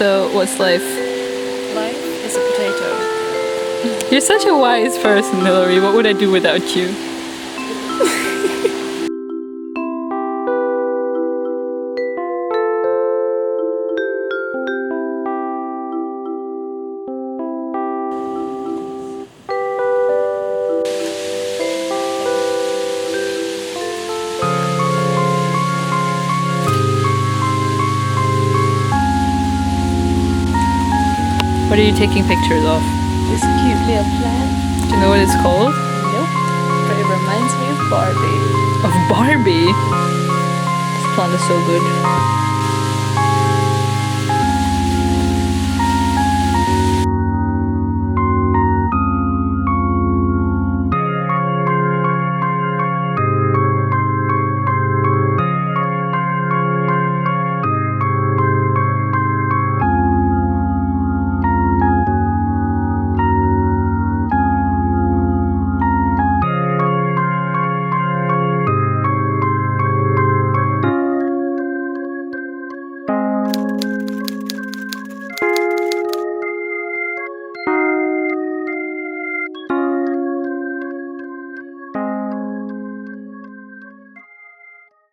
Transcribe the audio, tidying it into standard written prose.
So, what's life? Life is a potato. You're such a wise person, Hilary. What would I do without you? What are you taking pictures of? This cute little plant. Do you know what it's called? Nope. But it reminds me of Barbie. Of Barbie? This plant is so good.